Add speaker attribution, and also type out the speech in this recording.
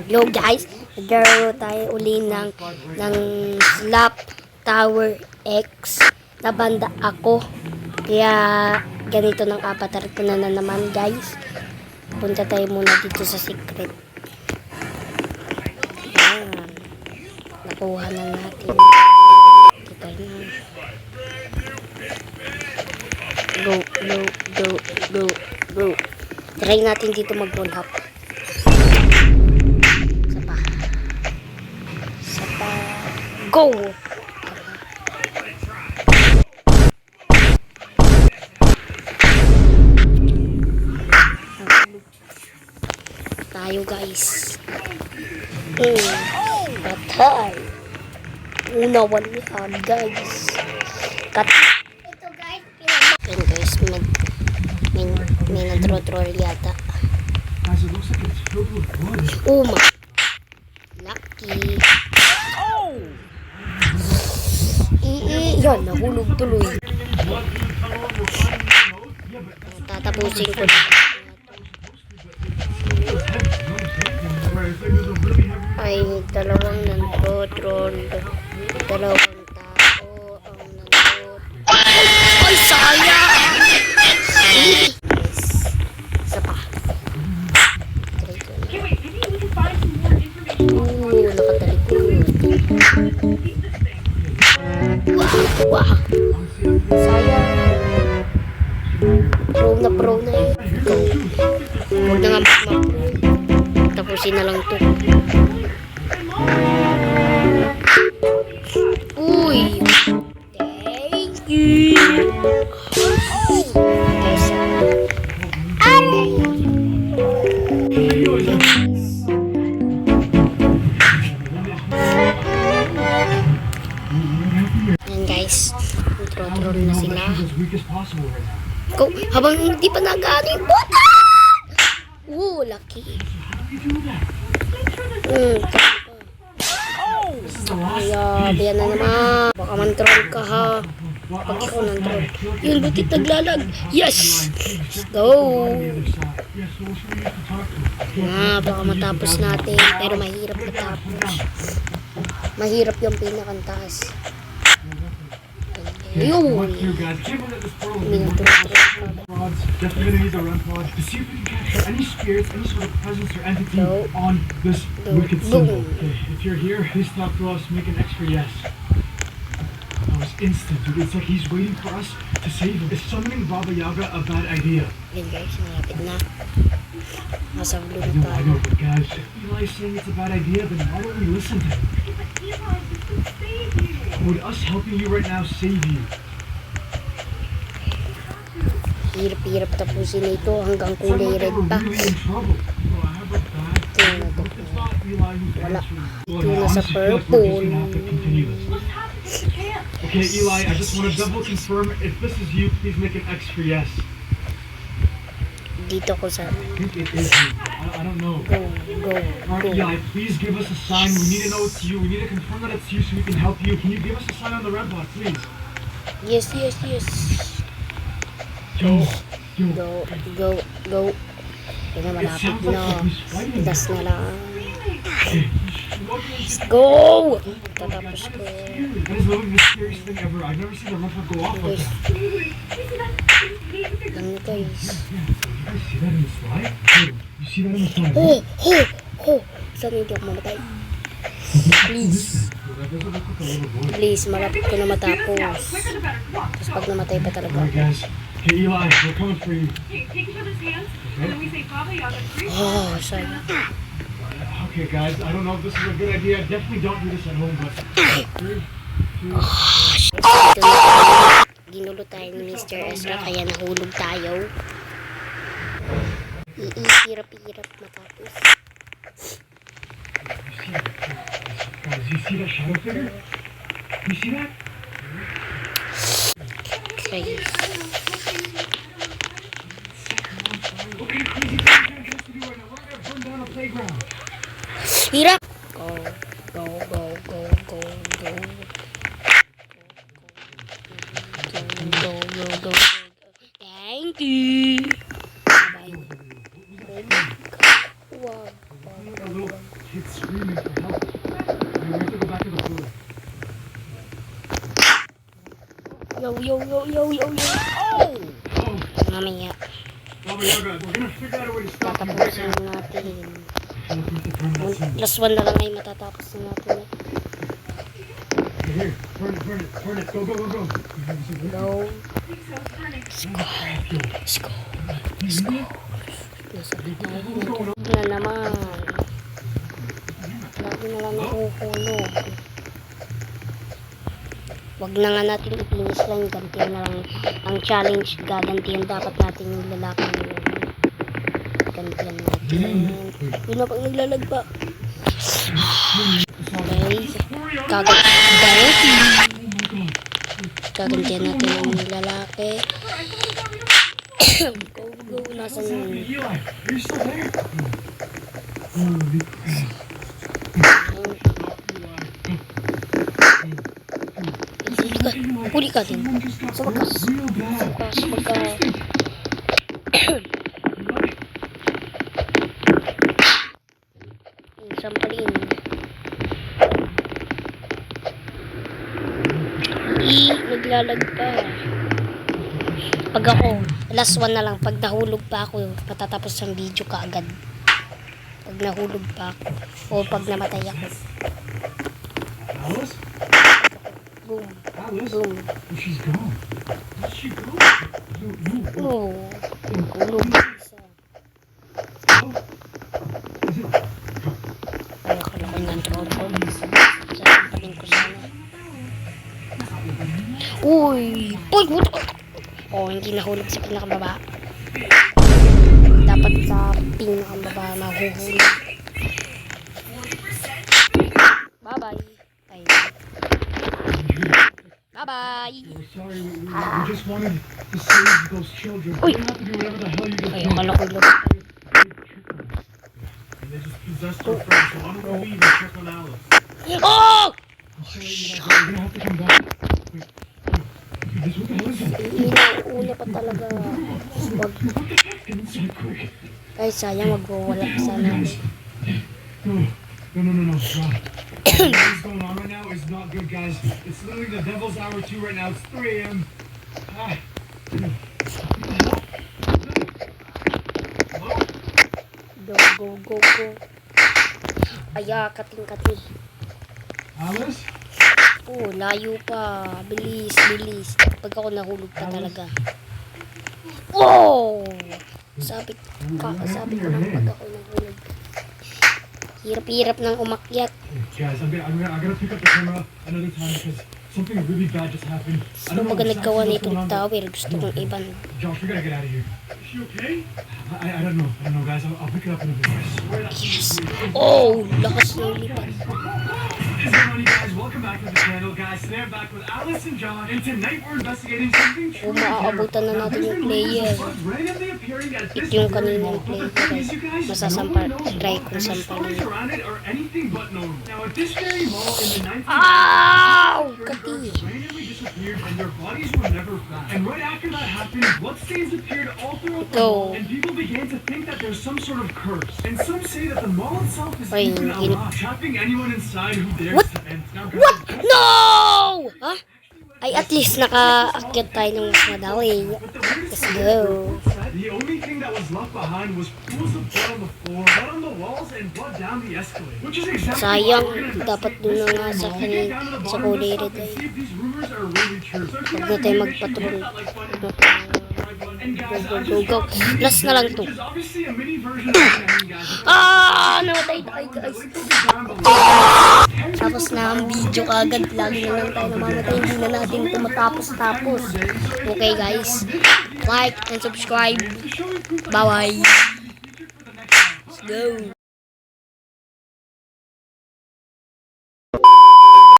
Speaker 1: Yo guys, naglaro tayo uli ng Slap Tower X. Nabanda ako. Kaya ganito ng avatar ko na naman guys. Punta tayo muna dito sa secret. Ayan. Nakuha na natin. Kita na. Go, go, go, go, go. Try natin dito mag-roll hop. Go! Tayo guys. Patay. Una walihan guys. Ito guys. Ayan guys. May nag-troll yata. Uma. Lucky. Yan, nahulog tuloy. Tatapusin ko na. Ay, dalawang nandrotrol. Dalawang tao ang nandrot. Ay, sayang! Isa pa. Nakatalikod. Wow. Sayang. Pro na eh. Huwag na nga tapusin na lang to. Uy. Thank you. Guys, control na sila. Go, habang hindi pa nag-ano yung bota! Lucky. Kaya na naman. Baka man-troll ka ha. Pag ikaw nang-troll. Yun, butit naglalag. Yes! Let's go! Baka matapos natin. Pero mahirap matapos. Mahirap yung pinakantaas. Yun.
Speaker 2: Definitely need the run pod to see if we can capture any spirits, any sort of presence or entity on this wicked symbol. Okay, if you're here, please talk to us, make an extra yes. That was instant, dude. It's like he's waiting for us to save him. Is summoning Baba Yaga a bad idea?
Speaker 1: Yun guys, malapit na. Nasa blue
Speaker 2: I know, but guys, if Eli's saying it's a bad idea, then why don't we listen to him? Would us helping you right now save you?
Speaker 1: Hirap tapusin ito hanggang kulay red pa. Wala. Ito na sa purple.
Speaker 2: Okay, Eli, I just want to double confirm. If this is you, please make an X for yes.
Speaker 1: Dito ko sa...
Speaker 2: I think it is you. I don't know.
Speaker 1: Go.
Speaker 2: Eli, please give us a sign. We need to know it's you. We need to confirm that it's you so we can help you. Can you give us a sign on the red bot, please?
Speaker 1: Yes. Go. Kaya na malapit na. Das na lang. Let's go! Tatapos ko.
Speaker 2: That is literally the scariest thing ever. I've never seen a red bot go off like that.
Speaker 1: Lang guys.
Speaker 2: You see that in the slide? You see that in the slide?
Speaker 1: Saan hindi ako mamatay? Please, malapit ko na matapos. Tapos pag namatay pa talaga.
Speaker 2: Alright guys. Hey Eli, we're coming for you.
Speaker 1: Sayang.
Speaker 2: Okay guys, I don't know if this is a good idea. Definitely don't do this at home, but...
Speaker 1: Ginulo tayo ni Mr. Ezra kaya nahulog tayo. Hirap matapos.
Speaker 2: Guys, you see that shadow figure? You see that?
Speaker 1: Okay. Hirap! Go. Thank you. Bye. Wow. Oh!
Speaker 2: Oh,
Speaker 1: Mamaya,
Speaker 2: oh my God, we're gonna figure out a way to stop you.
Speaker 1: tatapusin natin.
Speaker 2: Let's turn that symbol.
Speaker 1: Last one na lang ay matatapos na natin.
Speaker 2: Here, turn it. Go.
Speaker 1: Go. Let's go. Na naman. Lagi na lang nakukulog. Wag na nga natin ipinis lang. Gantihan na lang ang challenge. Gagantihan dapat natin yung lalaki na yun. Gantihan natin. Yun na pag naglalagpa. Okay. Gagantihan natin yung lalaki. Go. Nasaan yun?
Speaker 2: Eli, are you still there? Holy crap.
Speaker 1: Huli ka din.
Speaker 2: Someone just got
Speaker 1: Sa wakas.
Speaker 2: hurt real bad.
Speaker 1: Sampalin. Naglalag pa. Pag ako, last one na lang. Pag nahulog pa ako, matatapos ang video kaagad. Pag nahulog pa ako. O pag namatay ako.
Speaker 2: Alice?
Speaker 1: Boom.
Speaker 2: Alice?
Speaker 1: Boom.
Speaker 2: Oh, she's gone. Where'd she go? No.
Speaker 1: Oh. Hulog. Isa.
Speaker 2: Oh. Is it?
Speaker 1: Ay, akala ko yung control ko. Sasampalin ko sana. Uy! Uy! Oh, hindi nahulog sa pinakababa. Dapat sa pinakababa mahuhulog. Bye-bye. Ay. Bye-bye.
Speaker 2: We're sorry. We just wanted to save those children.
Speaker 1: Uy.
Speaker 2: You have to do whatever the hell you just
Speaker 1: Ay,
Speaker 2: did.
Speaker 1: akala ko yung
Speaker 2: And they just possessed our friend. So why don't we leave and check on Alice?
Speaker 1: Oh!
Speaker 2: I'm sorry, we're gonna have to come back. Wait. This, what the hell is it?
Speaker 1: Una pa talaga. Wag.
Speaker 2: It's so quick.
Speaker 1: Ay, sayang magwawala sana.
Speaker 2: No. What's going on right now is not good, guys. It's literally the devil's hour 2 right now. It's 3 a.m. Ah. Hello?
Speaker 1: Go. Aya, kating-kating.
Speaker 2: Alice?
Speaker 1: Oh, layo pa. Bilis. Pag ako nahulog pa talaga. Oh! Sabi ko lang pag ako nahulog. Hirap ng umakyat.
Speaker 2: Guys, I gotta pick up the camera another time because something really bad just happened. I
Speaker 1: Sino
Speaker 2: don't know
Speaker 1: baga
Speaker 2: exactly
Speaker 1: naggawa
Speaker 2: what's
Speaker 1: nitong
Speaker 2: going on, but-
Speaker 1: tower? Gusto kong iban.
Speaker 2: Josh, we gotta get out of here. Is she okay? I don't know, guys. I'll pick it up in a bit. I swear that's
Speaker 1: Yes! Oh! Lakas ng lipan.
Speaker 2: What's going on, you guys? Welcome back to the channel, guys. Today I'm back with Alice and John, and tonight we're investigating something
Speaker 1: Kung
Speaker 2: truly
Speaker 1: maaabutan na natin yung player.
Speaker 2: randomly appearing at this
Speaker 1: Yung
Speaker 2: very
Speaker 1: kaninang
Speaker 2: mall. But the
Speaker 1: player.
Speaker 2: thing is, you guys,
Speaker 1: Masasampal.
Speaker 2: no one knows
Speaker 1: Try
Speaker 2: why,
Speaker 1: kung
Speaker 2: and the
Speaker 1: sampalin.
Speaker 2: stories around it are anything but normal. Now, at this very mall in the 1990s,
Speaker 1: Ow!
Speaker 2: security
Speaker 1: Kati.
Speaker 2: guards randomly disappeared and their bodies were never found. And right after that happened, bloodstains appeared all throughout the
Speaker 1: Go.
Speaker 2: mall, and people began to think that there's some sort of curse. And some say that the mall itself is
Speaker 1: Ay,
Speaker 2: even
Speaker 1: hindi-
Speaker 2: alive, trapping anyone inside who dares
Speaker 1: What?
Speaker 2: to enter. Now, guys,
Speaker 1: What? No! Ha? Ay, at least nakaakyat tayo ng mas madali.
Speaker 2: but the weirdest
Speaker 1: Let's
Speaker 2: thing is,
Speaker 1: go.
Speaker 2: reports said the only thing that was left behind was pools of blood on the floor, blood on the walls, and blood down the escalator. Which is exactly
Speaker 1: Sayang,
Speaker 2: why we're gonna
Speaker 1: dapat
Speaker 2: investigate
Speaker 1: dun
Speaker 2: this
Speaker 1: na nga
Speaker 2: very
Speaker 1: sa
Speaker 2: mall to get down to the
Speaker 1: sa
Speaker 2: bottom of
Speaker 1: kulay
Speaker 2: this stuff
Speaker 1: red
Speaker 2: and
Speaker 1: ay.
Speaker 2: see if these rumors are really true. So if you
Speaker 1: Huwag
Speaker 2: guys
Speaker 1: na tayo
Speaker 2: are new, make sure you
Speaker 1: magpatrol.
Speaker 2: hit that like button. And guys,
Speaker 1: Go,
Speaker 2: I
Speaker 1: go,
Speaker 2: just
Speaker 1: go.
Speaker 2: dropped Mini
Speaker 1: Last na lang
Speaker 2: Berry,
Speaker 1: to.
Speaker 2: which is obviously a mini version of Mini, guys.
Speaker 1: Ah! Namatay tayo,
Speaker 2: The
Speaker 1: guys.
Speaker 2: link will be down below.
Speaker 1: Tapos na ang video agad. Lagi na lang tayo namamatay. Hindi na natin ito matapos-tapos. Okay, guys. Like and subscribe. Bye-bye. Let's go.